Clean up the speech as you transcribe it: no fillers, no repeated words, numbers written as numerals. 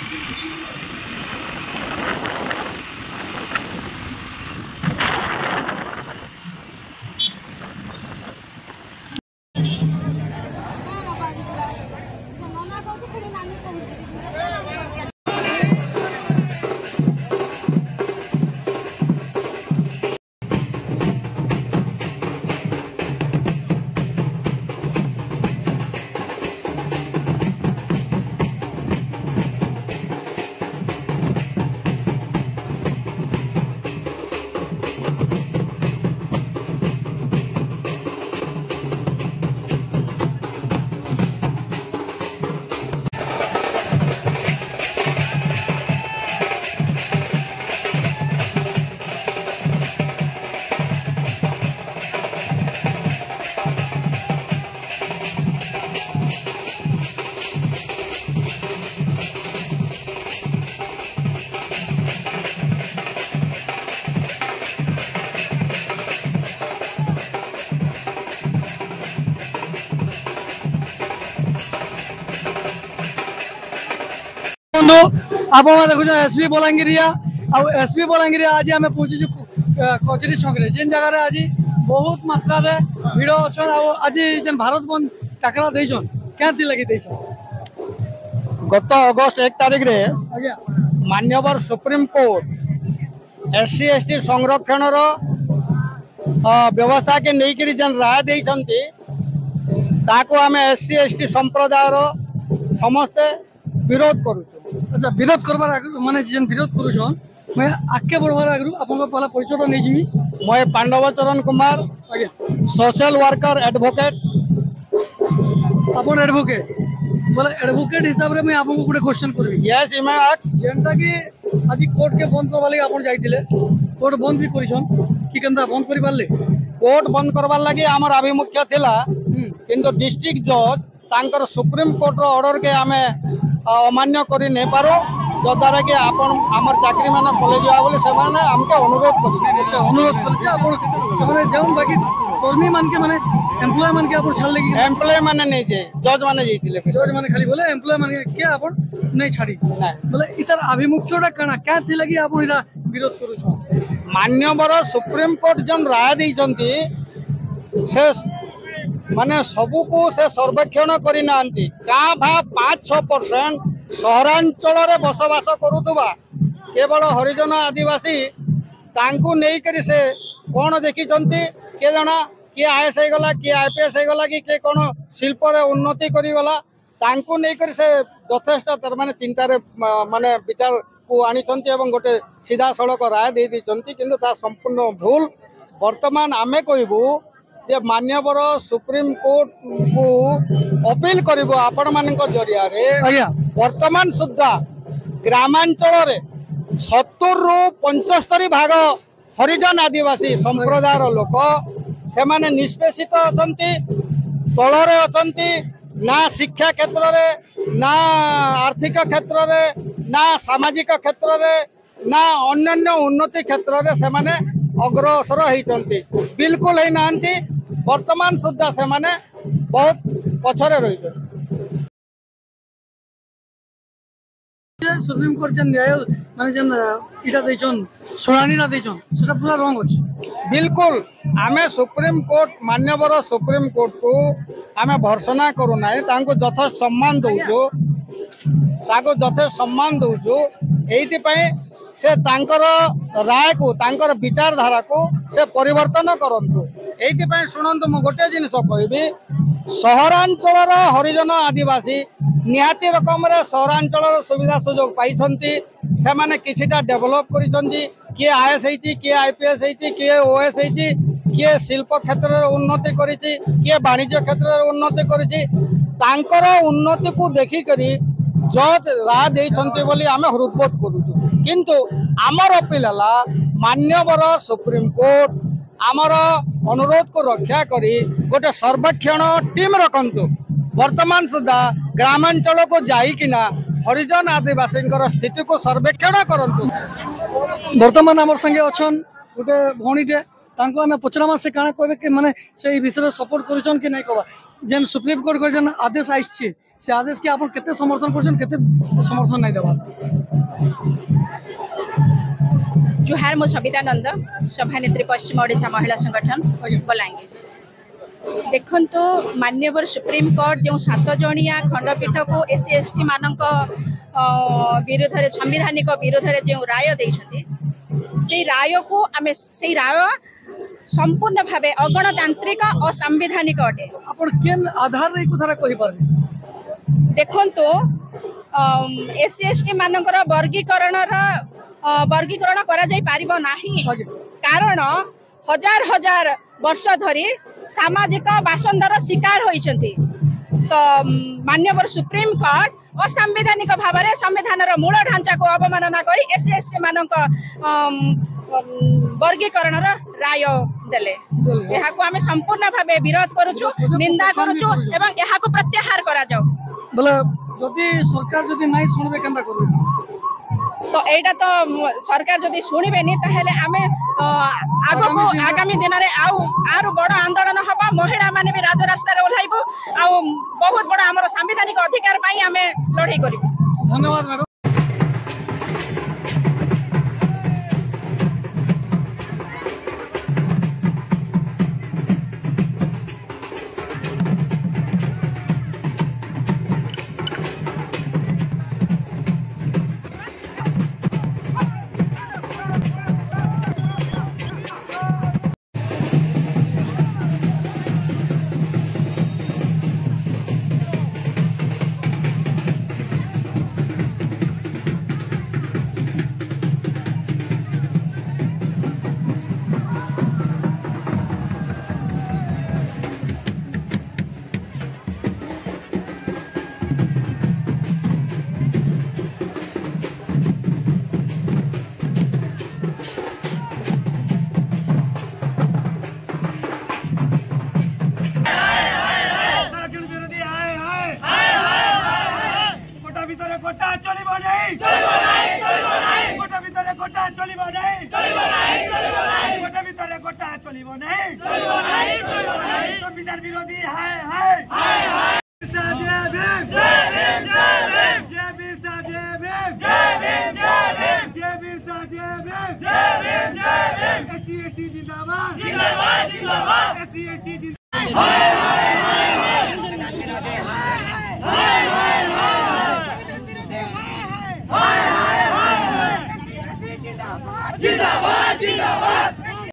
बंधु आप देखो एसपी बलांगीरिया एसपी बलांगीरिया आज आम पहुंची कचेरी छक जेन जगह आज बहुत मात्रा भिड़ अच्छा आज जेन भारत बंद टाकरा देछन क्या लगी गत अगस्त 1 तारिख रे मान्यवर सुप्रीम कोर्ट एससी एसटी संरक्षण व्यवस्था के लेकर जेन राय देछंती ताको आम एससी एसटी संप्रदायर समस्ते विरोध करूँ। अच्छा विरोध करबार माने जेन विरोध करूछन मैं आगे बढ़वार आगु आपन पहला परिचय नहीं जिमी मैं पांडव चरण कुमार सोशल वर्कर एडवोकेट अपन एडवोकेट बोले एडवोकेट हिसाब रे मैं आपको गोटे क्वेश्चन करबी। यस यू मे आस्क जेनटा कि आज कोर्ट के बंद करबा लागि आपन जाइतिले कोर्ट बंद भी करिछन कि केनता बंद करि पारले कोर्ट बंद करबार लागि हमर अभिमुख्य थिला किंतु डिस्ट्रिक्ट जज तांकर सुप्रीम कोर्ट रो ऑर्डर के हमें अमान्य करि नै पारो जद्वारा कि आपण हमर चाकरी माने पले जावा बोले से माने हमके अनुरोध कर आपण से माने जौन बाकी कर्मी मान के माने एम्प्लॉय मान के आपण छाड़ लेगी एम्प्लॉय माने नै जे जज माने जइतिले जज माने खाली बोले एम्प्लॉय माने के आपण नै छाड़ी नै बोले इतर अभिमुख्यटा कणा क्या थी लगी आपण इरा विरोध करू छ मान्यवर सुप्रीम कोर्ट जन राय दैछंती से माने सबू को से सर्वेक्षण करि नांती का भा 5-6% सहरांचल रे बसवास करूतबा केवल हरिजन आदिवासी तांकू नहीं करी से कौन देखी के जना किए आईएएस हो गला किए आईपीएस हो गला कि कौन शिल्प रे उन्नति करी गला तांकू नहीं करी से यथेष्ट तर माने चिंता रे माने विचार को आनी एवं गोटे सीधा सड़क राय दे दी किंतु ता संपूर्ण भूल। वर्तमान आमे कहबू जे मान्यवर सुप्रीम कोर्ट को अपील करिवो आपण मानक जरिया रे वर्तमान सुद्धा ग्रामांचल रे 70 रु 75 भाग हरिजन आदिवासी संप्रदायर लोक से माने निष्पेषित अछंती तलरे अछंती ना शिक्षा क्षेत्र रे ना आर्थिक क्षेत्र रे ना सामाजिक क्षेत्र रे ना अन्य उन्नति क्षेत्र रे से माने अग्रसर होइचंती बिल्कुल है नांती वर्तमान सुद्धा से माने बहुत पछरे रही सुप्रीम कोर्ट जन न्याय माने जन इटा देछन सुनानी ना देछन सेटा पूरा रंग अछि बिल्कुल आमे सुप्रीम कोर्ट मान्यवर सुप्रीम कोर्ट को आमे भर्सना करू नाही तांको यथेष्ट सम्मान दउजो ताको यथेष्ट सम्मान दउजो एइति पय से तांकर राय को तांकर विचारधारा को से परिवर्तन करंतु एइति पय सुनंतु म गोटे जिनिस कहबी सहरांचल हरिजन आदिवासी निहाती रकम रे सहरांचल सुविधा सुजोग पाइछंती से माने किछिटा डेवलप करिछंती किए आईएएस हेची किए आईपीएस हेची किए ओएस हेची किए शिल्प क्षेत्र रे उन्नति करिछि किए वाणिज्य क्षेत्र रे उन्नति करिछि तांकर उन्नति को देखि करी जज राय देइछंती बोली आमे हृदबोध करूछु किंतु आमर अपील हला मान्यवर सुप्रीम कोर्ट आमर अनुरोध को रक्षा करी गोटे सर्वेक्षण टीम रखंतु वर्तमान सुधा ग्रामांचल को जाइकिना हरिजन आदिवासी स्थिति को सर्वेक्षण करंतु। वर्तमान आमर संगे अछन गोटे भणीटे तांको आमे पचरामा से काना कहबे कि माने से विषय सपोर्ट करिछन कि नै कहबा जेन सुप्रीम कोर्ट को जेन आदेश आइछि से आदेश के आप केते समर्थन करछन केते समर्थन नहीं देबा। जुहार मो सविता नंद सभानेत्री पश्चिम ओडिशा महिला संगठन बलांगीर। देखो माननीय सुप्रीम कोर्ट जो 7 जणिया खंडपीठ को एससी एसटी मानक विरोध में संवैधानिक विरोध में जो राय देते से राय को आम से राय संपूर्ण भाव अगणतांत्रिक और संवैधानिक अटे। आपण केन आधार रे कथारा कहि पारबे। देखो एससी एसटी मानकर वर्गीकरण करा जाई पारिबो नाही, कारण हजार हजार वर्ष धरी सामाजिक बासंदर शिकार होइछन्ति। तो माननीय सुप्रीम कोर्ट असंवैधानिक भाव में संविधान मूल ढांचा को अवमानना करी एससी एसटी मानक वर्गीकरण राय देले। यहाँ को आमे संपूर्ण भाव विरोध करूछु, निंदा करूछु एवं यहाँ को प्रत्याहार करा जाऊ। बोले जदि सरकार जदि नहीं सुनबे केनता करबे। तो एटा तो सरकार जदि शुणिबेनी ताहेले आमे आगामी दिन में आरु बड़ आंदोलन हबा। महिला माने भी राजरास्ता ओह्लाइबो आ बहुत बड़ हमर संवैधानिक अधिकार पाई आमे लड़ाई करिबो। धन्यवाद मैडम। संविधान विरोधी है एसटी जिंदाबाद एसटी जिंदाबाद।